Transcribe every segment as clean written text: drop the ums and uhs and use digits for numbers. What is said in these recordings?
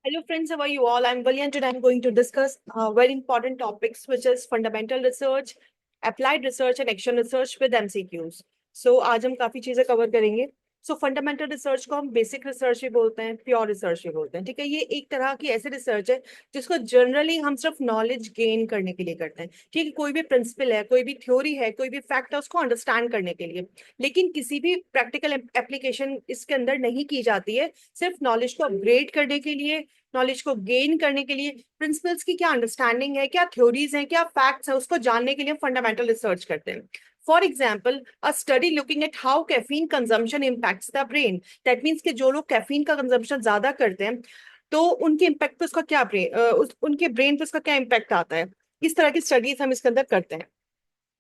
Hello friends, how are you all? I'm Vali and today I'm going to discuss very important topics which is fundamental research, applied research and action research with MCQs. So आज हम काफी चीजें cover करेंगे. सो fundamental research को हम basic research भी बोलते हैं, प्योर रिसर्च भी बोलते हैं. ठीक है, ये एक तरह की ऐसी रिसर्च है जिसको जनरली हम सिर्फ नॉलेज गेन करने के लिए करते हैं. ठीक है, कोई भी प्रिंसिपल है, कोई भी थ्योरी है, कोई भी फैक्ट है, उसको अंडरस्टैंड करने के लिए. लेकिन किसी भी प्रैक्टिकल एप्लीकेशन इसके अंदर नहीं की जाती है. सिर्फ नॉलेज को अपग्रेड करने के लिए, नॉलेज को गेन करने के लिए, प्रिंसिपल्स की क्या अंडरस्टैंडिंग है, क्या थ्योरीज हैं, क्या फैक्ट्स हैं, उसको जानने के लिए फंडामेंटल रिसर्च करते हैं. For example, a study looking at how caffeine consumption impacts the brain. That means कि जो लोग कैफीन का कंजम्पशन ज्यादा करते हैं तो उनके इम्पैक्ट पे उसका क्या उनके ब्रेन पे उसका क्या इम्पैक्ट आता है. इस तरह की स्टडीज हम इसके अंदर करते हैं.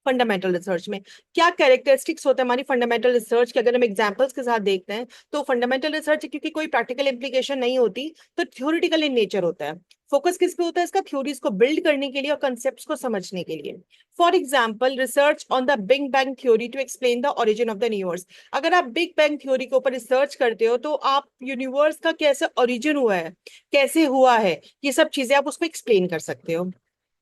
फंडामेंटल रिसर्च में क्या कैरेक्टरिस्टिक्स होता है हमारी फंडामेंटल रिसर्च के, अगर हम एग्जांपल्स के साथ देखते हैं तो फंडामेंटल रिसर्च क्योंकि कोई प्रैक्टिकल इम्प्लीकेशन नहीं होती तो थ्योरेटिकल इन नेचर होता है. फोकस किस पे होता है इसका? थ्योरीज को बिल्ड करने के लिए और कंसेप्ट्स को समझने के लिए. For example, research on the big bang theory to explain the origin of the universe. अगर आप बिग बैंग थ्योरी के ऊपर रिसर्च करते हो तो आप यूनिवर्स का कैसे ओरिजिन हुआ है, कैसे हुआ है, ये सब चीजें आप उसको एक्सप्लेन कर सकते हो.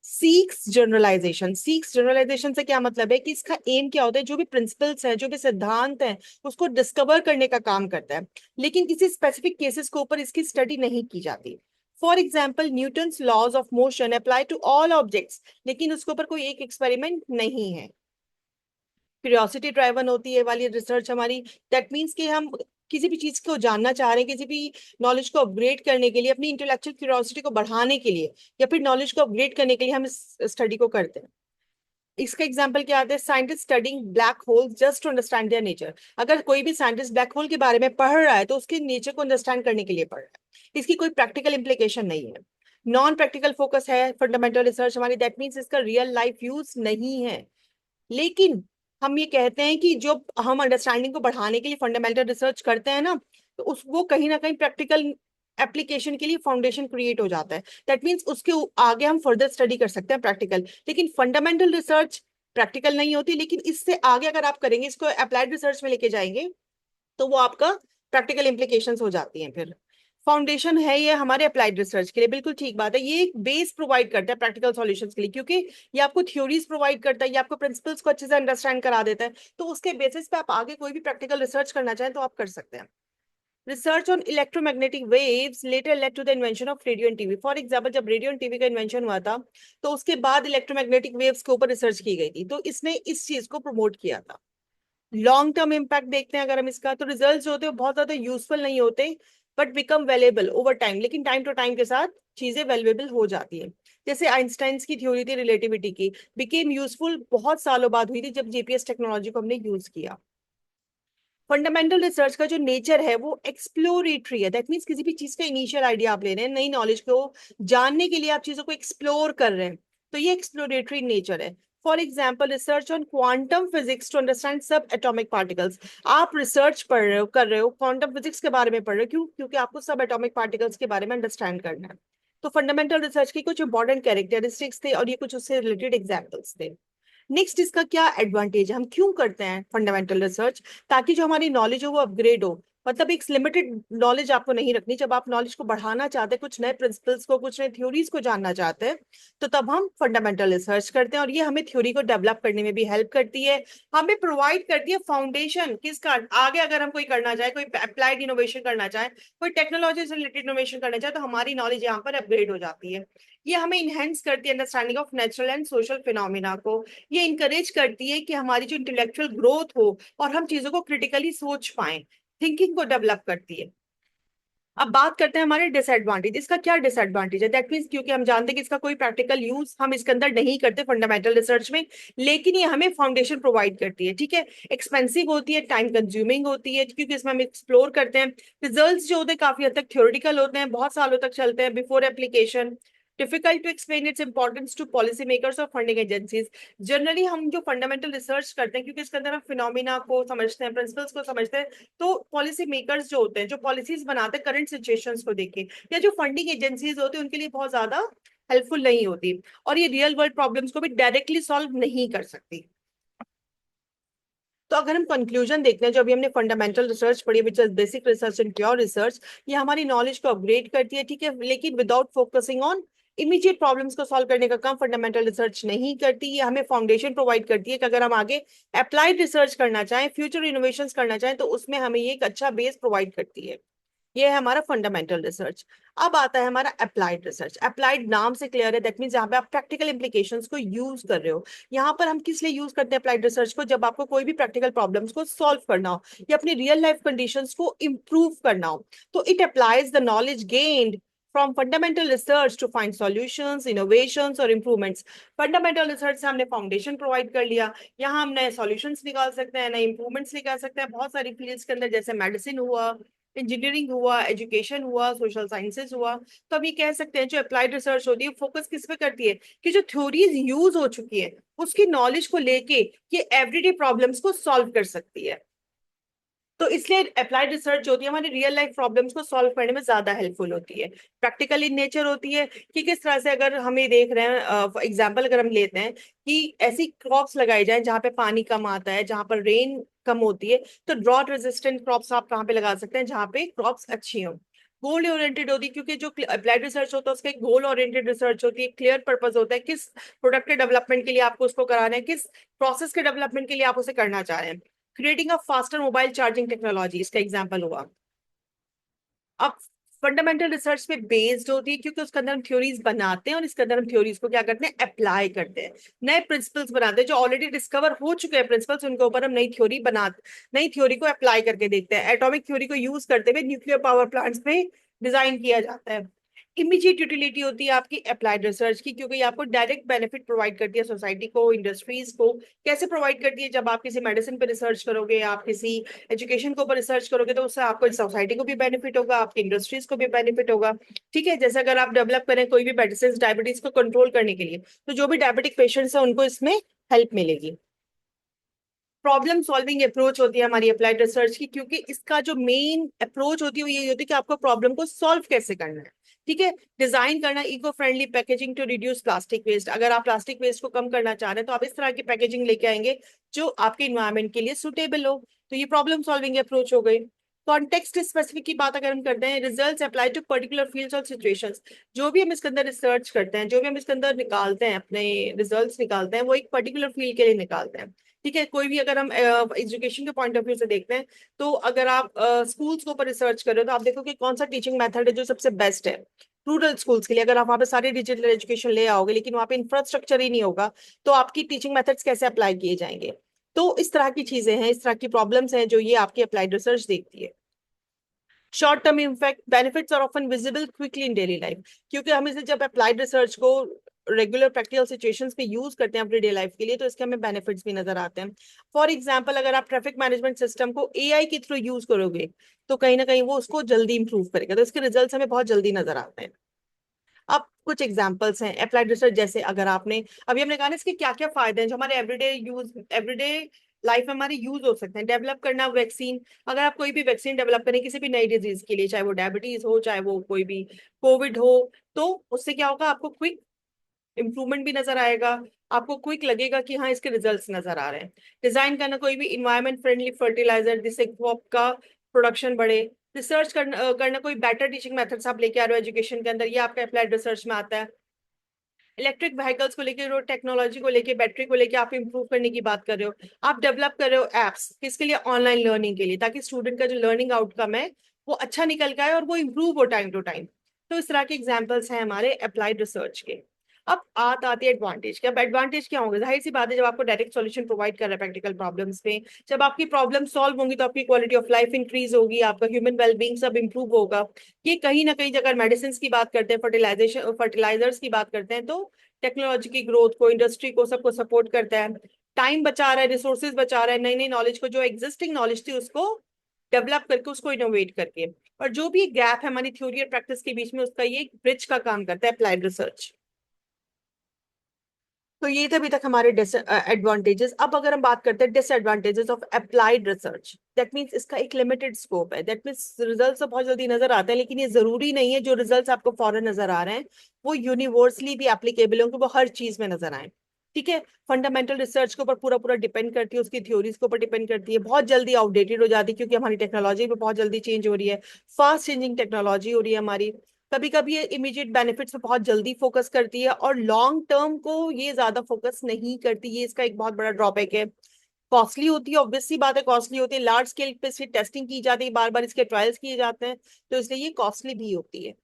सीक्स जनरलाइजेशन से क्या मतलब है कि इसका एम क्या होता है, जो भी प्रिंसिपल्स हैं, जो भी सिद्धांत हैं, उसको डिस्कवर करने का काम करता है. लेकिन किसी स्पेसिफिक केसेस के ऊपर इसकी स्टडी नहीं की जाती. For example, Newton's laws of motion apply to all objects, लेकिन उसके ऊपर कोई एक एक्सपेरिमेंट नहीं है. क्यूरियोसिटी ड्राइवन होती है वाली रिसर्च हमारी. दैट मीन्स कि हम किसी भी चीज को जानना चाह रहे हैं, किसी भी नॉलेज को अपग्रेड करने के लिए, अपनी इंटेलेक्चुअल क्यूरियोसिटी को बढ़ाने के लिए या फिर नॉलेज को अपग्रेड करने के लिए हम इस स्टडी को करते हैं. इसका एग्जांपल क्या आता है? Scientist studying black hole just to understand their nature. अगर कोई भी साइंटिस्ट ब्लैक होल के बारे में पढ़ रहा है तो उसके नेचर को अंडरस्टैंड करने के लिए पढ़ रहा है. इसकी कोई प्रैक्टिकल इंप्लीकेशन नहीं है. नॉन प्रैक्टिकल फोकस है फंडामेंटल रिसर्च हमारी. दैट मीन्स इसका रियल लाइफ यूज नहीं है. लेकिन हम ये कहते हैं कि जो हम अंडरस्टैंडिंग को बढ़ाने के लिए फंडामेंटल रिसर्च करते हैं ना, तो उस वो कहीं ना कहीं प्रैक्टिकल एप्लीकेशन के लिए फाउंडेशन क्रिएट हो जाता है. दैट मीन्स उसके आगे हम फर्दर स्टडी कर सकते हैं प्रैक्टिकल. लेकिन फंडामेंटल रिसर्च प्रैक्टिकल नहीं होती, लेकिन इससे आगे अगर आप करेंगे, इसको अप्लाइड रिसर्च में लेके जाएंगे तो वो आपका प्रैक्टिकल इम्प्लीकेशंस हो जाती हैं. फिर फाउंडेशन है ये हमारे अप्लाइड रिसर्च के लिए, बिल्कुल ठीक बात है. ये एक बेस प्रोवाइड करता है प्रैक्टिकल सॉल्यूशंस के लिए, क्योंकि ये आपको थ्योरीज प्रोवाइड करता है, ये आपको प्रिंसिपल्स को अच्छे से अंडरस्टैंड करा देता है. तो उसके बेसिस पे आप आगे कोई भी प्रैक्टिकल रिसर्च करना चाहें तो आप कर सकते हैं. Research on electromagnetic waves later led to the invention of radio and TV. For example, जब रेडियो एंड टीवी का इन्वेंशन हुआ था तो उसके बाद इलेक्ट्रोमैग्नेटिक वेव्स के ऊपर रिसर्च की गई थी, तो इसने इस चीज को प्रमोट किया था. लॉन्ग टर्म इम्पैक्ट देखते हैं अगर हम इसका, तो रिजल्ट्स जो होते हैं बहुत ज्यादा यूजफुल नहीं होते but become valuable over time. लेकिन टाइम टू टाइम के साथ चीजें वैल्यूएबल हो जाती है. जैसे आइंस्टाइंस की थ्योरी थी रिलेटिविटी की, बिकेम यूजफुल बहुत सालों बाद हुई थी जब जीपीएस टेक्नोलॉजी को हमने यूज किया. फंडामेंटल रिसर्च का जो नेचर है वो एक्सप्लोरेटरी है. दैट मीन्स किसी भी चीज का इनिशियल आइडिया आप ले रहे हैं, नई नॉलेज को जानने के लिए आप चीजों को एक्सप्लोर कर रहे हैं, तो ये एक्सप्लोरेटरी नेचर है. For example, research on quantum physics to understand sub atomic particles. आप रिसर्च पढ़ रहे हो, कर रहे हो, क्वांटम फिजिक्स के बारे में पढ़ रहे हो. क्यों? क्योंकि आपको सब एटॉमिक पार्टिकल्स के बारे में अंडरस्टैंड करना है. तो फंडामेंटल रिसर्च की कुछ इंपॉर्टेंट कैरेक्टरिस्टिक्स थे और ये कुछ उससे रिलेटेड एग्जाम्पल्स थे. नेक्स्ट, इसका क्या एडवांटेज है, हम क्यों करते हैं फंडामेंटल रिसर्च? ताकि जो हमारी नॉलेज हो वो अपग्रेड हो. मतलब एक लिमिटेड नॉलेज आपको नहीं रखनी. जब आप नॉलेज को बढ़ाना चाहते हैं, कुछ नए प्रिंसिपल्स को, कुछ नए थ्योरीज को जानना चाहते हैं, तो तब हम फंडामेंटल रिसर्च करते हैं. और ये हमें थ्योरी को डेवलप करने में भी हेल्प करती है, हमें प्रोवाइड करती है फाउंडेशन किसका आगे. अगर हम कोई करना चाहे, कोई अप्लाइड इनोवेशन करना चाहे, कोई टेक्नोलॉजी से रिलेटेड इनोवेशन करना चाहे, तो हमारी नॉलेज यहाँ पर अपग्रेड हो जाती है. ये हमें इनहेंस करती है understanding of natural and social phenomena को. ये इंकरेज करती है कि हमारी जो इंटेलेक्चुअल ग्रोथ हो और हम चीजों को क्रिटिकली सोच पाए, थिंकिंग को डेवलप करती है. अब बात करते हैं हमारे डिसएडवांटेज. इसका क्या डिसएडवांटेज है? दैट मीन्स क्योंकि हम जानते हैं कि इसका कोई प्रैक्टिकल यूज हम इसके अंदर नहीं करते फंडामेंटल रिसर्च में, लेकिन ये हमें फाउंडेशन प्रोवाइड करती है. ठीक है, एक्सपेंसिव होती है, टाइम कंज्यूमिंग होती है, क्योंकि इसमें हम एक्सप्लोर करते हैं. रिजल्ट्स जो होते हैं काफी हद तक थ्योरेटिकल होते हैं, बहुत सालों तक चलते हैं before application. Difficult to explain its importance to policy makers और फंडिंग एजेंसीज. जनरली हम जो फंडामेंटल रिसर्च करते हैं, क्योंकि इसके अंदर हम फिनोमिना को समझते हैं, प्रिंसिपल्स को समझते हैं, तो पॉलिसी मेकर्स जो होते हैं, जो पॉलिसीज बनाते हैं करंट सिचुएशंस को देख के, या जो फंडिंग एजेंसीज होती है, उनके लिए बहुत ज्यादा हेल्पफुल नहीं होती. और ये रियल वर्ल्ड प्रॉब्लम्स को भी डायरेक्टली सॉल्व नहीं कर सकती. तो अगर हम कंक्लूजन देखते हैं, जो अभी हमने फंडामेंटल रिसर्च पढ़ी which is basic research and pure research, ये हमारी नॉलेज को अपग्रेड करती है, ठीक है, लेकिन without focusing on immediate problems को सॉल्व करने का काम फंडामेंटल रिसर्च नहीं करती। ये हमें फाउंडेशन प्रोवाइड करती है कि अगर हम आगे अप्लाइड रिसर्च करना चाहें, फ्यूचर इनोवेशंस करना चाहें, तो उसमें हमें ये एक अच्छा बेस प्रोवाइड करती है। ये है हमारा फंडामेंटल रिसर्च। अब आता है हमारा अप्लाइड रिसर्च। अप्लाइड नाम से क्लियर है, दैट मीन्स यहाँ पे आप प्रैक्टिकल इंप्लीकेशंस को यूज कर रहे हो। यहाँ पर हम किस लिए यूज करते हैं अप्लाइड रिसर्च को? जब आपको कोई भी प्रैक्टिकल प्रॉब्लम्स को सॉल्व करना हो या अपनी रियल लाइफ कंडीशंस को इम्प्रूव करना हो, तो it applies the knowledge gained from fundamental research to find solutions, innovations और इम्प्रूवमेंट्स। फंडामेंटल रिसर्च से हमने फाउंडेशन प्रोवाइड कर लिया, यहाँ हम नए सॉल्यूशंस निकाल सकते हैं, नए इंप्रूवमेंट्स निकाल सकते हैं बहुत सारी फील्ड्स के अंदर, जैसे मेडिसिन हुआ, इंजीनियरिंग हुआ, एजुकेशन हुआ, सोशल साइंसेज हुआ। तो हम ये कह सकते हैं जो अप्लाइड रिसर्च होती है फोकस किस पे करती है कि जो थ्योरीज यूज हो चुकी है उसकी नॉलेज को लेके ये एवरीडे प्रॉब्लम्स को सॉल्व कर सकती है। तो इसलिए अप्लाइड रिसर्च जो होती है हमारी रियल लाइफ प्रॉब्लम्स को सॉल्व करने में ज्यादा हेल्पफुल होती है। प्रैक्टिकल इन नेचर होती है कि किस तरह से, अगर हमें देख रहे हैं फॉर एग्जांपल अगर हम लेते हैं कि ऐसी क्रॉप्स लगाई जाए जहाँ पे पानी कम आता है, जहाँ पर रेन कम होती है, तो ड्रॉट रेजिस्टेंट क्रॉप्स आप कहाँ पे लगा सकते हैं? जहाँ पे क्रॉप्स अच्छी हों। गोल ओरिएंटेड होती है, क्योंकि जो अप्लाइड रिसर्च होता है उसका एक गोल ओरिएंटेड रिसर्च होती है, क्लियर पर्पस होता है किस प्रोडक्ट के डेवलपमेंट के लिए आपको उसको कराना है, किस प्रोसेस के डेवलपमेंट के लिए आप उसे करना चाह रहे हैं। Creating a faster mobile charging technology इसका एग्जांपल हुआ। अब फंडामेंटल रिसर्च पे बेस्ड होती है, क्योंकि उसके अंदर हम थ्योरीज बनाते हैं और इसके अंदर हम थ्योरीज को क्या करते हैं? अप्लाई करते हैं, नए प्रिंसिपल्स बनाते हैं, जो ऑलरेडी डिस्कवर हो चुके हैं प्रिंसिपल्स उनके ऊपर हम नई थ्योरी को अप्लाई करके देखते हैं। एटॉमिक थ्योरी को यूज करते हुए न्यूक्लियर पावर प्लांट्स पे डिजाइन किया जाता है। इमीडिएट यूटिलिटी होती है आपकी अप्लाइड रिसर्च की, क्योंकि ये आपको डायरेक्ट बेनिफिट प्रोवाइड करती है सोसाइटी को, इंडस्ट्रीज को। कैसे प्रोवाइड करती है? जब आप किसी मेडिसिन पे रिसर्च करोगे, आप किसी एजुकेशन के ऊपर रिसर्च करोगे, तो उससे आपको सोसाइटी को भी बेनिफिट होगा, आपकी इंडस्ट्रीज को भी बेनिफिट होगा। ठीक है, जैसे अगर आप डेवलप करें कोई भी मेडिसिन डायबिटीज को कंट्रोल करने के लिए, तो जो भी डायबिटिक पेशेंट्स हैं उनको इसमें हेल्प मिलेगी। प्रॉब्लम सॉल्विंग अप्रोच होती है हमारी अप्लाइड रिसर्च की, क्योंकि इसका जो मेन अप्रोच होती है वो यही होती है कि आपको प्रॉब्लम को सॉल्व कैसे करना है। ठीक है, डिजाइन करना eco friendly packaging to reduce plastic waste. अगर आप प्लास्टिक वेस्ट को कम करना चाह रहे हैं तो आप इस तरह की पैकेजिंग लेके आएंगे जो आपके इन्वायरमेंट के लिए सुटेबल हो। तो ये प्रॉब्लम सॉल्विंग अप्रोच हो गई। कॉन्टेक्स्ट स्पेसिफिक की बात अगर हम करते हैं, results apply to particular fields और सिचुएशंस। जो भी हम इसके अंदर रिसर्च करते हैं, जो भी हम इसके अंदर निकालते हैं, अपने रिजल्ट्स निकालते हैं, वो एक पर्टिकुलर फील्ड के लिए निकालते हैं। ठीक है, कोई भी अगर हम एजुकेशन के पॉइंट ऑफ व्यू से देखते हैं, तो अगर आप स्कूल्स के ऊपर रिसर्च कर रहे हो तो आप देखो कि कौन सा टीचिंग मेथड है जो सबसे बेस्ट है रूरल स्कूल्स के लिए। अगर आप वहाँ पे सारे डिजिटल एजुकेशन ले आओगे लेकिन वहाँ पे इंफ्रास्ट्रक्चर ही नहीं होगा, तो आपकी टीचिंग मेथड्स कैसे अप्लाई किए जाएंगे? तो इस तरह की चीजें हैं, इस तरह की प्रॉब्लम्स हैं जो ये आपकी अप्लाइड रिसर्च देखती है। Short term effect benefits are often visible quickly in daily life, क्योंकि हम इसे जब अप्लाइड रिसर्च को रेगुलर प्रैक्टिकल सिचुएशंस पे यूज करते हैं अपनी डे लाइफ के लिए, तो इसके हमें बेनिफिट्स भी नजर आते हैं। फॉर एग्जांपल, अगर आप ट्रैफिक मैनेजमेंट सिस्टम को एआई के थ्रू यूज करोगे, तो कहीं ना कहीं वो उसको जल्दी इंप्रूव करेगा, तो इसके रिजल्ट्स हमें बहुत जल्दी नजर आते हैं। अब कुछ एग्जांपल्स हैं अप्लाइड रिसर्च, जैसे अगर आपने अभी हमने कहा ना इसके क्या क्या फायदे हैं जो हमारे एवरीडे लाइफ में हमारे यूज हो सकते हैं। डेवलप करना वैक्सीन, अगर आप कोई भी वैक्सीन डेवलप करें किसी भी नई डिजीज के लिए, चाहे वो डायबिटीज हो, चाहे वो कोई भी कोविड हो, तो उससे क्या होगा? आपको क्विक इंप्रूवमेंट भी नजर आएगा, आपको क्विक लगेगा कि हाँ इसके रिजल्ट्स नजर आ रहे हैं। डिजाइन करना कोई भी इन्वायरमेंट फ्रेंडली फर्टिलाइजर जिससे क्रॉप का प्रोडक्शन बढ़े। रिसर्च करना कोई बेटर टीचिंग मेथड्स आप लेके आ रहे हो एजुकेशन के अंदर, ये आपका अप्लाइड रिसर्च में आता है। इलेक्ट्रिक व्हीकल्स को लेके, रोड टेक्नोलॉजी को लेके, बैटरी को लेके आप इंप्रूव करने की बात कर रहे हो। आप डेवलप कर रहे हो एप्स किसके लिए? ऑनलाइन लर्निंग के लिए, ताकि स्टूडेंट का जो लर्निंग आउटकम है वो अच्छा निकल के आए और वो इंप्रूव हो टाइम टू टाइम। तो इस तरह के एग्जाम्पल्स हैं हमारे अप्लाइड रिसर्च के। अब आती है एडवांटेज के। अब एडवांटेज क्या होंगे? जाहिर सी बात है, जब आपको डायरेक्ट सॉल्यूशन प्रोवाइड कर रहा है प्रैक्टिकल प्रॉब्लम्स पे, जब आपकी प्रॉब्लम सॉल्व होंगी तो आपकी क्वालिटी ऑफ लाइफ इंक्रीज होगी, आपका ह्यूमन वेलबींग सब इंप्रूव होगा। ये कहीं ना कहीं, अगर मेडिसिन की बात करते हैं, फर्टिलाइजर्स की बात करते हैं, तो टेक्नोलॉजी की ग्रोथ को, इंडस्ट्री को, सबको सपोर्ट करता है। टाइम बचा रहा है, रिसोर्सेज बचा रहा है, नई नई नॉलेज को, जो एग्जिस्टिंग नॉलेज थी उसको डेवलप करके, उसको इनोवेट करके। और जो भी गैप है हमारी थ्योरी और प्रैक्टिस के बीच में, उसका ये ब्रिज का काम करता है अप्लाइड रिसर्च। तो ये थे अभी तक हमारे एडवांटेजेस। अब अगर हम बात करते हैं disadvantages of applied research, that means इसका एक लिमिटेड स्कोप है। दैट मीन्स रिजल्ट्स तो बहुत जल्दी नजर आते हैं, लेकिन ये जरूरी नहीं है जो रिजल्ट्स आपको फौरन नजर आ रहे हैं वो यूनिवर्सली भी एप्लीकेबल होंगे, वो हर चीज में नजर आए। ठीक है। फंडामेंटल रिसर्च के ऊपर पूरा पूरा डिपेंड करती है, उसकी थ्योरीज के ऊपर डिपेंड करती है, बहुत जल्दी आउटडेटेड हो जाती है क्योंकि हमारी टेक्नोलॉजी भी बहुत जल्दी चेंज हो रही है, फास्ट चेंजिंग टेक्नोलॉजी हो रही है हमारी। कभी कभी ये इमीडिएट बेनिफिट्स पे बहुत जल्दी फोकस करती है और लॉन्ग टर्म को ये ज्यादा फोकस नहीं करती, ये इसका एक बहुत बड़ा ड्रॉबैक है। कॉस्टली होती है, ऑब्वियस सी बात है, कॉस्टली होती है, लार्ज स्केल पे इसकी टेस्टिंग की जाती है, बार बार इसके ट्रायल्स किए जाते हैं, तो इसलिए ये कॉस्टली भी होती है।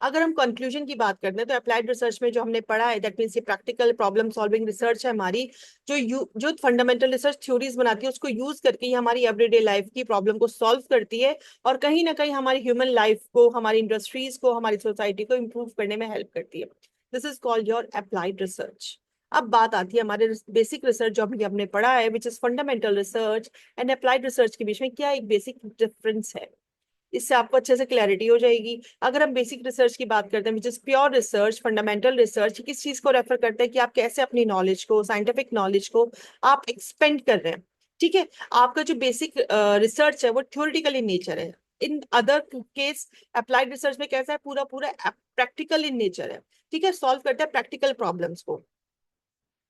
अगर हम कंक्लूजन की बात करते हैं तो अप्लाइड रिसर्च में जो हमने पढ़ा है, दैट मीन्स ये प्रैक्टिकल प्रॉब्लम सॉल्विंग रिसर्च है हमारी, जो फंडामेंटल रिसर्च थ्योरीज बनाती है उसको यूज करके ये हमारी एवरीडे लाइफ की प्रॉब्लम को सॉल्व करती है, और कहीं ना कहीं हमारी ह्यूमन लाइफ को, हमारी इंडस्ट्रीज को, हमारी सोसाइटी को इम्प्रूव करने में हेल्प करती है। This is called your applied research. अब बात आती है हमारे बेसिक रिसर्च जो अभी हमने पढ़ा है, which is fundamental research and applied research के बीच में क्या एक बेसिक डिफरेंस है, इससे आपको अच्छे से क्लैरिटी हो जाएगी। अगर हम बेसिक रिसर्च की बात करते हैं, which is pure research, fundamental research, किस चीज को रेफर करते हैं कि आप कैसे अपनी नॉलेज को, साइंटिफिक नॉलेज को आप एक्सपेंड कर रहे हैं। ठीक है। आपका जो बेसिक रिसर्च है वो थ्योरेटिकल इन नेचर है। In other case applied research में कैसा है, पूरा पूरा प्रैक्टिकल इन नेचर है। ठीक है, सॉल्व करता है प्रैक्टिकल प्रॉब्लम्स को।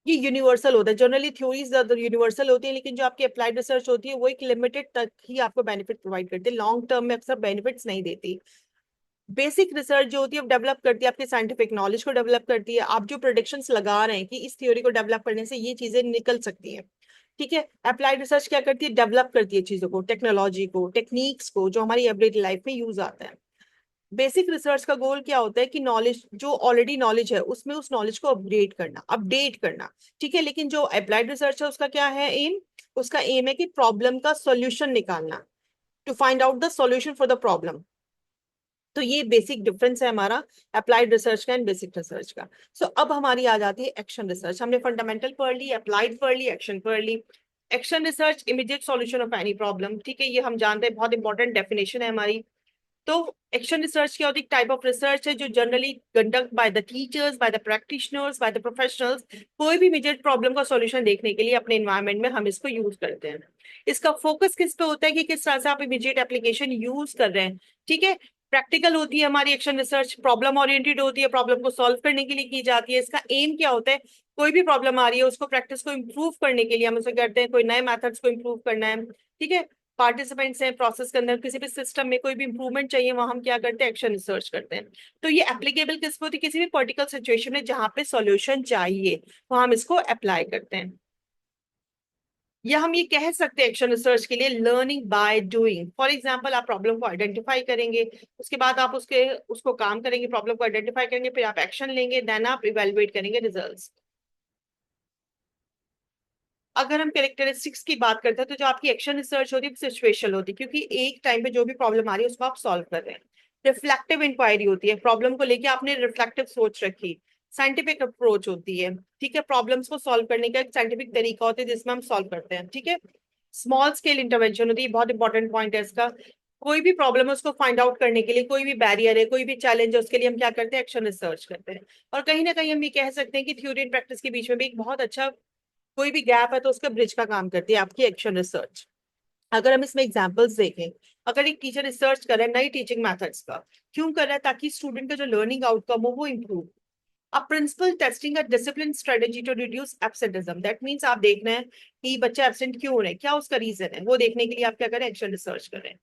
ये यूनिवर्सल होता है, जनरली थ्योरीज यूनिवर्सल होती है, लेकिन जो आपकी अप्लाइड रिसर्च होती है वो एक लिमिटेड तक ही आपको बेनिफिट प्रोवाइड करती है, लॉन्ग टर्म में अक्सर बेनिफिट्स नहीं देती। बेसिक रिसर्च जो होती है वो डेवलप करती है आपके साइंटिफिक नॉलेज को, डेवलप करती है, आप जो प्रोडिक्शंस लगा रहे हैं कि इस थ्योरी को डेवलप करने से ये चीजें निकल सकती हैं। ठीक है। अप्लाइड रिसर्च क्या करती है, डेवलप करती है चीजों को, टेक्नोलॉजी को, टेक्निक्स को, जो हमारी एवरीडे लाइफ में यूज आता है। बेसिक रिसर्च का गोल क्या होता है कि नॉलेज जो ऑलरेडी नॉलेज है उसमें उस नॉलेज को अपग्रेड करना, अपडेट करना। ठीक है। लेकिन जो अप्लाइड रिसर्च है उसका क्या है एम, उसका एम है कि प्रॉब्लम का सॉल्यूशन निकालना, to find out the solution for the problem. तो ये बेसिक डिफरेंस है हमारा अप्लाइड रिसर्च का एंड बेसिक रिसर्च का। सो अब हमारी आ जाती है एक्शन रिसर्च। हमने फंडामेंटल पढ़ ली, अप्लाइड पढ़ ली, एक्शन पढ़ ली। Action research, immediate solution of any problem. ठीक है, ये हम जानते हैं, बहुत इंपॉर्टेंट डेफिनेशन है हमारी। तो एक्शन रिसर्च क्या होती है, टाइप ऑफ रिसर्च है जो generally conduct by the teachers, by the practitioners, by the professionals, कोई भी इमीडिएट प्रॉब्लम का सॉल्यूशन देखने के लिए अपने एनवायरनमेंट में हम इसको यूज करते हैं। इसका फोकस किस पे होता है कि किस तरह से आप इमीडिएट एप्लीकेशन यूज कर रहे हैं। ठीक है। प्रैक्टिकल होती है हमारी एक्शन रिसर्च, प्रॉब्लम ओरिएंटेड होती है, प्रॉब्लम को सॉल्व करने के लिए की जाती है। इसका एम क्या होता है, कोई भी प्रॉब्लम आ रही है उसको, प्रैक्टिस को इम्प्रूव करने के लिए हम उसे करते हैं, कोई नए मेथड्स को इम्प्रूव करना है। ठीक है। पार्टिसिपेंट्स हैं प्रोसेस के अंदर, किसी भी सिस्टम में कोई भी इंप्रूवमेंट चाहिए, वहां हम क्या करते हैं, एक्शन रिसर्च करते हैं। तो ये एप्लीकेबल किस पे होती है, किसी भी पर्टिकुलर सिचुएशन में जहां पे सॉल्यूशन चाहिए वहां हम इसको अप्लाई करते हैं। या हम ये कह सकते हैं एक्शन रिसर्च के लिए learning by doing. For example, आप प्रॉब्लम को आइडेंटिफाई करेंगे, उसके बाद आप उसके उसको काम करेंगे, प्रॉब्लम को आइडेंटिफाई करेंगे, फिर आप एक्शन लेंगे, देन आप इवेलुएट करेंगे रिजल्ट्स। अगर हम कैरेक्टरिस्टिक्स की बात करते हैं तो जो आपकी एक्शन रिसर्च होती है सिचुएशनल होती है, क्योंकि एक टाइम पे जो भी प्रॉब्लम आ रही है उसको आप सॉल्व कर रहे हैं। रिफ्लेक्टिव इंक्वायरी होती है, प्रॉब्लम को लेके आपने रिफ्लेक्टिव सोच रखी। साइंटिफिक अप्रोच होती है। ठीक है, प्रॉब्लम्स को सॉल्व करने का एक साइंटिफिक तरीका होता है जिसमें हम सॉल्व करते हैं। ठीक है। स्मॉल स्केल इंटरवेंशन होती है, बहुत इंपॉर्टेंट पॉइंट है इसका। कोई भी प्रॉब्लम है उसको फाइंड आउट करने के लिए, कोई भी बैरियर है, कोई भी चैलेंज है, उसके लिए हम क्या करते हैं, एक्शन रिसर्च करते हैं। और कहीं ना कहीं हम ये कह सकते हैं कि थ्योरी एंड प्रैक्टिस के बीच में भी एक बहुत अच्छा, कोई भी गैप है तो उसका ब्रिज का काम करती है आपकी एक्शन रिसर्च। अगर हम इसमें एग्जांपल्स देखें, अगर एक टीचर रिसर्च कर रहा है नई टीचिंग मेथड्स का, क्यों कर रहा है, ताकि स्टूडेंट का जो लर्निंग आउटकम हो वो इम्प्रूव। अब principal testing a discipline strategy to reduce absenteeism, that means आप देख रहे हैं कि बच्चे एब्सेंट क्यों हो रहे हैं, क्या उसका रीजन है, वो देखने के लिए आप क्या करें, एक्शन रिसर्च करें।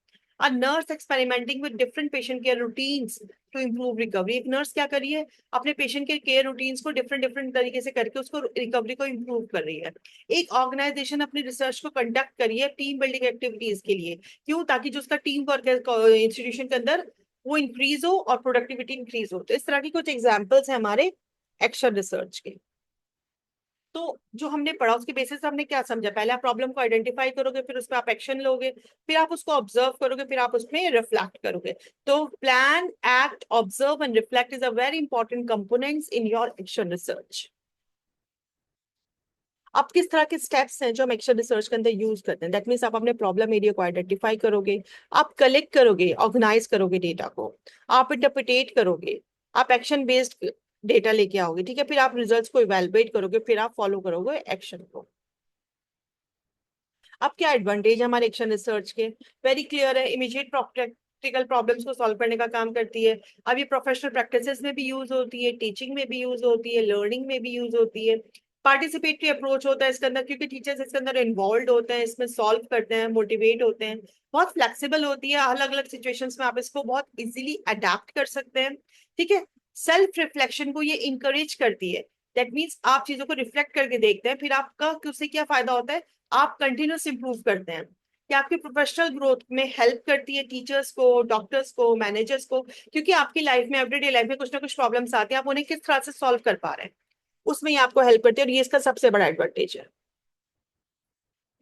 A nurse experimenting with different patient care routines to improve recovery, एक नर्स क्या करी है, अपने पेशेंट के केयर रूटीन्स को डिफरेंट डिफरेंट तरीके से करके उसको रिकवरी को इम्प्रूव कर रही है। एक ऑर्गेनाइजेशन अपनी रिसर्च को कंडक्ट करी है टीम बिल्डिंग एक्टिविटीज के लिए, क्यों, ताकि जो उसका टीम वर्क है इंस्टीट्यूशन के अंदर वो इंक्रीज हो और प्रोडक्टिविटी इंक्रीज हो। तो इस तरह की कुछ एग्जाम्पल्स है हमारे एक्शन रिसर्च के। तो जो हमने पढ़ा उसके बेसिस पे हमने क्या समझा, पहले आप प्रॉब्लम को आइडेंटिफाई करोगे, फिर उस पर आप एक्शन लोगे, फिर आप उसको ऑब्जर्व करोगे, फिर आप उसमें रिफ्लेक्ट करोगे। तो plan, act, observe and reflect is a very important components in your action research. अब किस तरह के स्टेप्स हैं जो हम एक्शन रिसर्च के अंदर यूज करते हैं, दैट मीन्स आप अपने प्रॉब्लम एरिया को आइडेंटिफाई करोगे, आप कलेक्ट करोगे, ऑर्गेनाइज करोगे डेटा को, आप इंटरप्रिटेट करोगे, आप एक्शन बेस्ड डेटा लेके आओगे। ठीक है। फिर आप रिजल्ट्स को इवेलुएट करोगे, फिर आप फॉलो करोगे एक्शन को। अब क्या एडवांटेज है हमारे एक्शन रिसर्च के, वेरी क्लियर है, इमीडिएट प्रैक्टिकल प्रॉब्लम्स को सॉल्व करने का काम करती है। अब ये प्रोफेशनल प्रैक्टिसेस में भी यूज होती है, टीचिंग में भी यूज होती है, लर्निंग में भी यूज होती है। पार्टिसिपेटरी अप्रोच होता है इसके अंदर, क्योंकि टीचर्स इसके अंदर इन्वॉल्व होते हैं, इसमें सॉल्व करते हैं, मोटिवेट होते हैं। बहुत फ्लेक्सिबल होती है, अलग अलग सिचुएशंस में आप इसको बहुत इजीली अडेप्ट कर सकते हैं। ठीक है। सेल्फ रिफ्लेक्शन को ये इंकरेज करती है। दैट मीन्स आप चीजों को रिफ्लेक्ट करके देखते हैं, फिर आपका उससे क्या फायदा होता है, आप कंटिन्यूस इंप्रूव करते हैं। कि आपके प्रोफेशनल ग्रोथ में हेल्प करती है टीचर्स को, डॉक्टर्स को, मैनेजर्स को, क्योंकि आपकी लाइफ में, एवरीडे लाइफ में कुछ ना कुछ प्रॉब्लम्स आती हैं, आप उन्हें किस तरह से सॉल्व कर पा रहे हैं, उसमें ये आपको हेल्प करती है, और ये इसका सबसे बड़ा एडवांटेज है।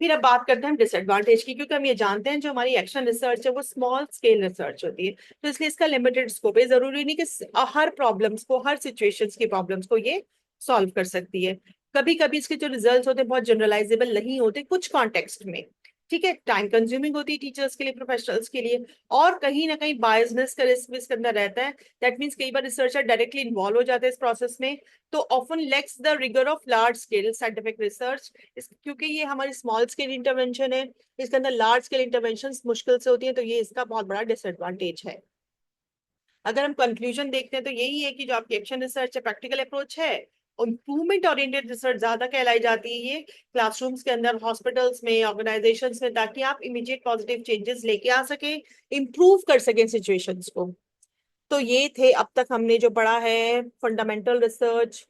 फिर अब बात करते हैं हम डिसएडवांटेज की, क्योंकि हम ये जानते हैं जो हमारी एक्शन रिसर्च है वो स्मॉल स्केल रिसर्च होती है, तो इसलिए इसका लिमिटेड स्कोप है। जरूरी नहीं कि हर प्रॉब्लम्स को, हर सिचुएशंस की प्रॉब्लम्स को ये सॉल्व कर सकती है। कभी कभी इसके जो रिजल्ट्स होते हैं बहुत जनरलाइजेबल नहीं होते कुछ कॉन्टेक्स्ट में। ठीक है। टाइम कंज्यूमिंग होती है टीचर्स के लिए, प्रोफेशनल्स के लिए, और कहीं ना कहीं बायसनेस का रिस्क भी इसके अंदर रहता है। दैट मीन्स कई बार रिसर्चर डायरेक्टली इन्वॉल्व हो जाते हैं इस प्रोसेस में, तो often lacks the rigour of large scale scientific research. क्योंकि ये हमारी स्मॉल स्केल इंटरवेंशन है, इसके अंदर लार्ज स्केल इंटरवेंशन मुश्किल से होती है, तो ये इसका बहुत बड़ा डिसएडवांटेज है। अगर हम कंक्लूजन देखते हैं तो यही है कि जो आपकी एक्शन रिसर्च है, प्रैक्टिकल अप्रोच है, इंप्रूवमेंट ओरिएंटेड रिसर्च ज्यादा कहलाई जाती है ये क्लासरूम्स के अंदर, हॉस्पिटल्स में, ऑर्गेनाइजेशंस में, ताकि आप इमीडिएट पॉजिटिव चेंजेस लेके आ सके, इंप्रूव कर सकें सिचुएशंस को। तो ये थे अब तक हमने जो पढ़ा है फंडामेंटल रिसर्च।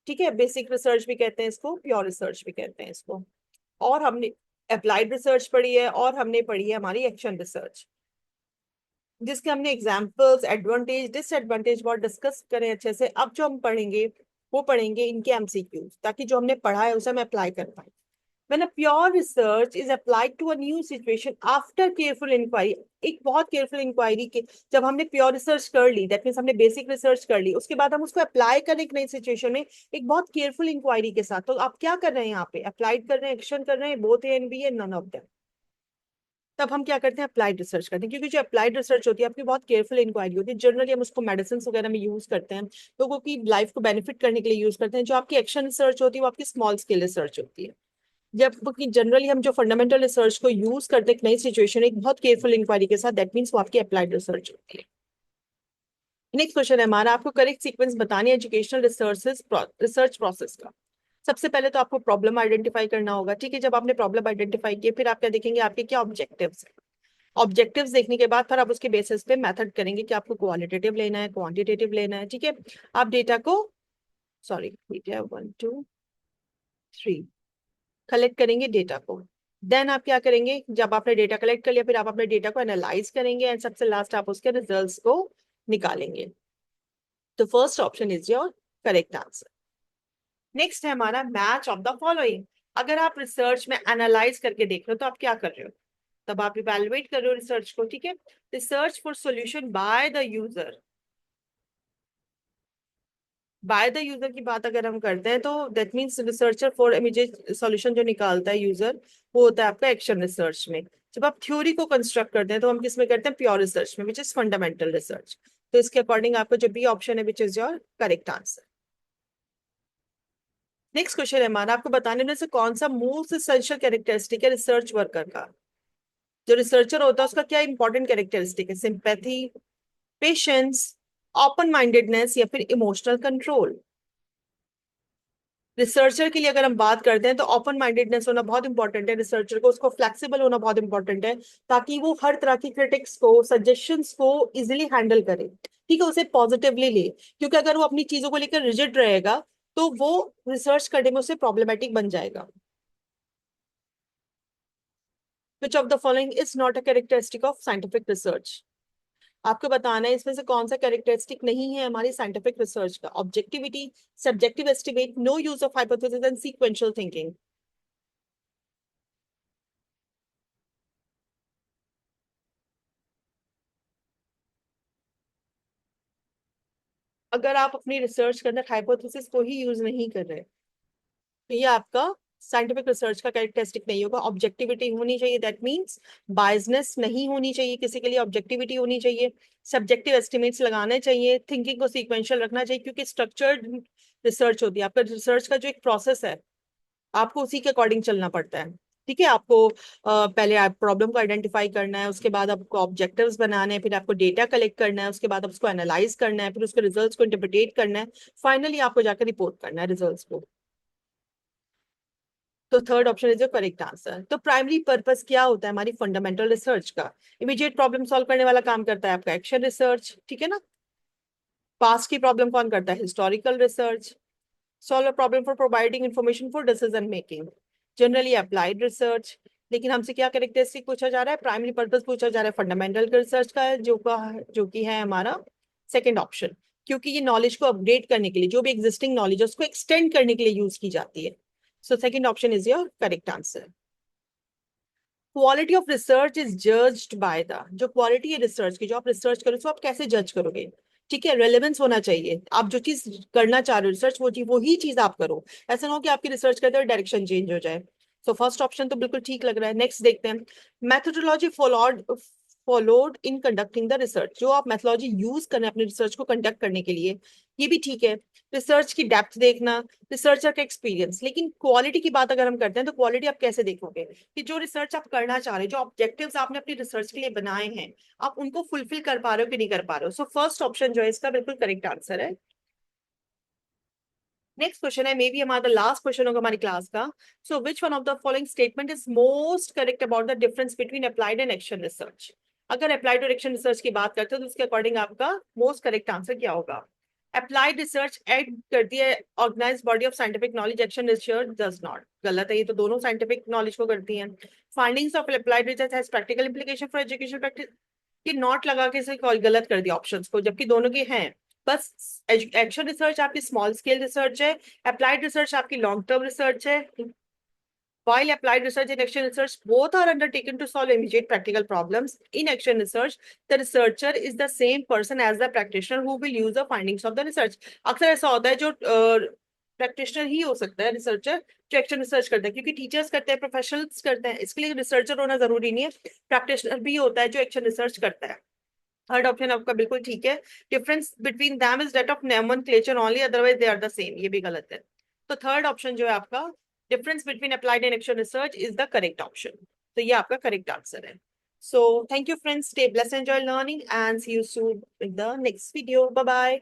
ठीक है। बेसिक रिसर्च भी कहते हैं इसको, प्योर रिसर्च भी कहते हैं इसको। और हमने अप्लाइड रिसर्च पढ़ी है, और हमने पढ़ी है हमारी एक्शन रिसर्च, जिसके हमने एग्जाम्पल्स, एडवांटेज, डिसएडवांटेज बहुत डिस्कस करें अच्छे से। अब जो हम पढ़ेंगे वो पढ़ेंगे इनके एमसीक्यूज, ताकि जो हमने पढ़ा है उसे हम अप्लाई कर पाए। When a pure research is applied to a new situation after careful inquiry, एक बहुत केयरफुल इंक्वायरी के, जब हमने प्योर रिसर्च कर ली, दैट मीन्स हमने बेसिक रिसर्च कर ली, उसके बाद हम उसको अप्लाई करें एक नई सिचुएशन में एक बहुत केयरफुल इंक्वायरी के साथ, तो आप क्या कर रहे हैं यहाँ पे, अप्लाइड कर रहे हैं, एक्शन कर रहे हैं, बोथ ए एंड बी है, नन ऑफ देम। तब हम क्या करते हैं, अप्लाइड रिसर्च करते हैं, क्योंकि जो अप्लाइड रिसर्च होती है आपकी बहुत केयरफुल इंक्वायरी होती है। जनरली हम उसको मेडिसिन वगैरह में यूज करते हैं, लोगों की लाइफ को बेनिफिट करने के लिए यूज करते हैं। जो आपकी एक्शन रिसर्च होती है वो आपकी स्मॉल स्केल रिसर्च होती है। जबकि जनरली हम जो फंडामेंटल रिसर्च को यूज करते हैं एक नई सिचुएशन, एक बहुत केयरफुल इंक्वायरी के साथ, दैट मीन्स वो आपकी अप्लाइड रिसर्च होती है। नेक्स्ट क्वेश्चन है हमारा, आपको करेक्ट सीक्वेंस बतानी है एजुकेशनल रिसर्च प्रोसेस का। सबसे पहले तो आपको प्रॉब्लम आइडेंटिफाई करना होगा। ठीक है। जब आपने प्रॉब्लम आइडेंटिफाई किया, फिर आप क्या देखेंगे, आपके क्या ऑब्जेक्टिव्स हैं। ऑब्जेक्टिव्स देखने के बाद फिर आप उसके बेसिस पे मेथड करेंगे कि आपको क्वालिटेटिव लेना है, क्वांटिटेटिव लेना है। ठीक है। आप डेटा को, सॉरी, 1 2 3 कलेक्ट करेंगे डेटा को। देन आप क्या करेंगे, जब आपने डेटा कलेक्ट कर लिया, फिर आप अपने डेटा को एनालाइज करेंगे, एंड सबसे लास्ट आप उसके रिजल्ट्स को निकालेंगे। तो first option is your correct answer. Next है हमारा मैच ऑफ द फॉलोइंग। अगर आप रिसर्च में एनालाइज करके देख रहे हो तो आप क्या कर रहे हो, तब आप इवेलुएट कर रहे हो रिसर्च को। ठीक है। Research for solution by the user, by the user की बात अगर हम करते हैं तो that means researcher for immediate solution जो निकालता है यूजर, वो होता है आपका एक्शन रिसर्च में। जब आप थ्योरी को कंस्ट्रक्ट करते हैं तो हम किस में करते हैं, प्योर रिसर्च में, विच इज फंडामेंटल रिसर्च। तो इसके अकॉर्डिंग आपको जो बी ऑप्शन है which is your correct answer. Next question है हमारा, आपको बताने में से कौन सा मोस्ट एसेंशियल कैरेक्टरिस्टिक है रिसर्च वर्कर का। जो रिसर्चर होता है उसका क्या इंपॉर्टेंट कैरेक्टरिस्टिक है, सिंपैथी, पेशेंस, ओपन माइंडेडनेस, या फिर इमोशनल कंट्रोल। रिसर्चर के लिए अगर हम बात करते हैं तो ओपन माइंडेडनेस होना बहुत इंपॉर्टेंट है रिसर्चर को, उसको फ्लेक्सिबल होना बहुत इंपॉर्टेंट है, ताकि वो हर तरह की क्रिटिक्स को, सजेशंस को इजिली हैंडल करे। ठीक है। उसे पॉजिटिवली ले, क्योंकि अगर वो अपनी चीजों को लेकर रिजिड रहेगा तो वो रिसर्च करने में उसे प्रॉब्लमेटिक बन जाएगा। Which of the following is not a characteristic of scientific research. आपको बताना है इसमें से कौन सा कैरेक्टरिस्टिक नहीं है हमारी साइंटिफिक रिसर्च का। Objectivity, subjective estimate, no use of hypothesis and sequential thinking. अगर आप अपनी रिसर्च के अंदर हाइपोथेसिस को ही यूज नहीं कर रहे तो ये आपका साइंटिफिक रिसर्च का कैरेक्टरिस्टिक नहीं होगा। ऑब्जेक्टिविटी होनी चाहिए, दैट मींस बायसनेस नहीं होनी चाहिए किसी के लिए, ऑब्जेक्टिविटी होनी चाहिए, सब्जेक्टिव एस्टिमेट्स लगाने चाहिए, थिंकिंग को सीक्वेंशियल रखना चाहिए, क्योंकि स्ट्रक्चर्ड रिसर्च होती है। आपका रिसर्च का जो एक प्रोसेस है आपको उसी के अकॉर्डिंग चलना पड़ता है। ठीक है, आपको पहले आप प्रॉब्लम को आइडेंटिफाई करना है, उसके बाद आपको ऑब्जेक्टिव्स बनाने हैं, फिर आपको डेटा कलेक्ट करना है, उसके बाद आप उसको एनालाइज करना है, फिर उसके रिजल्ट्स को इंटरप्रिटेट करना है, फाइनली आपको जाकर रिपोर्ट करना है रिजल्ट्स को। तो third option is your correct answer. तो प्राइमरी पर्पस क्या होता है हमारी फंडामेंटल रिसर्च का? इमीडिएट प्रॉब्लम सॉल्व करने वाला काम करता है आपका एक्शन रिसर्च, ठीक है ना। पास्ट की प्रॉब्लम कौन करता है? Historical research. Solve a problem for providing information for decision making, generally applied research. लेकिन हमसे क्या करेक्टरिस्टिक पूछा जा रहा है? प्राइमरी पर्पस पूछा जा रहा है फंडामेंटल रिसर्च का, जो कि है हमारा सेकेंड ऑप्शन, क्योंकि ये नॉलेज को अपडेट करने के लिए, जो भी एग्जिस्टिंग नॉलेज है उसको एक्सटेंड करने के लिए यूज की जाती है। So second option is your correct answer. Quality of research is judged by the, जो क्वालिटी है रिसर्च की, जो आप रिसर्च करो उसको आप कैसे जज करोगे? ठीक है, रेलेवेंस होना चाहिए, आप जो चीज करना चाह रहे हो रिसर्च, वही चीज आप करो। ऐसा ना हो कि आपकी रिसर्च करते हुए डायरेक्शन चेंज हो जाए। सो फर्स्ट ऑप्शन तो बिल्कुल ठीक लग रहा है। नेक्स्ट देखते हैं, methodology followed in conducting the research, जो आप मैथोलॉजी यूज कर रहे हैं अपने रिसर्च को कंडक्ट करने के लिए, ये भी ठीक है। रिसर्च की डेप्थ देखना, रिसर्चर का एक्सपीरियंस। लेकिन क्वालिटी की बात अगर हम करते हैं तो क्वालिटी आप कैसे देखोगे कि जो रिसर्च आप करना चाह रहे हो, जो ऑब्जेक्टिव्स आपने अपनी रिसर्च के लिए बनाए हैं, आप उनको फुलफिल कर पा रहे हो कि नहीं कर पा रहे हो? सो फर्स्ट ऑप्शन जो है इसका बिल्कुल करेक्ट आंसर है। नेक्स्ट क्वेश्चन है, मे बी हमारा लास्ट क्वेश्चन होगा हमारी क्लास का। So which one of the following statement is most correct about the difference between applied and action research? अगर अप्लाइड और एक्शन रिसर्च की बात करते हो तो उसके अकॉर्डिंग आपका मोस्ट करेक्ट आंसर क्या होगा? अप्लाइड रिसर्च एड करती है organised body of scientific knowledge, action research does not. गलत है, ये तो दोनों साइंटिफिक नॉलेज को करती हैं। Findings of applied research has practical implication for education practice, कि नॉट लगा के से गलत कर दिया ऑप्शंस को, जबकि दोनों के हैं। बस एक्शन रिसर्च आपकी स्मॉल स्केल रिसर्च है, अप्लाइड रिसर्च आपकी लॉन्ग टर्म रिसर्च है। While applied research and action research both are undertaken to solve immediate practical problems, in action research, the researcher is the same person as the practitioner who will use the findings of the research. अक्सर ऐसा होता है जो practitioner ही हो सकता है researcher जो action research करता है, क्योंकि टीचर्स करते हैं, प्रोफेशनल्स करते हैं, इसके लिए रिसर्चर होना जरूरी नहीं है, प्रैक्टिशनर भी होता है जो एक्शन रिसर्च करता है। थर्ड ऑप्शन आपका बिल्कुल ठीक है। Difference between them is that of nomenclature only, otherwise they are the same, ये भी गलत है। तो थर्ड ऑप्शन जो है आपका, difference between applied and action research, is the correct option. तो ये आपका करेक्ट आंसर है। So thank you friends, stay blessed, enjoy learning and see you soon in the next video. Bye bye.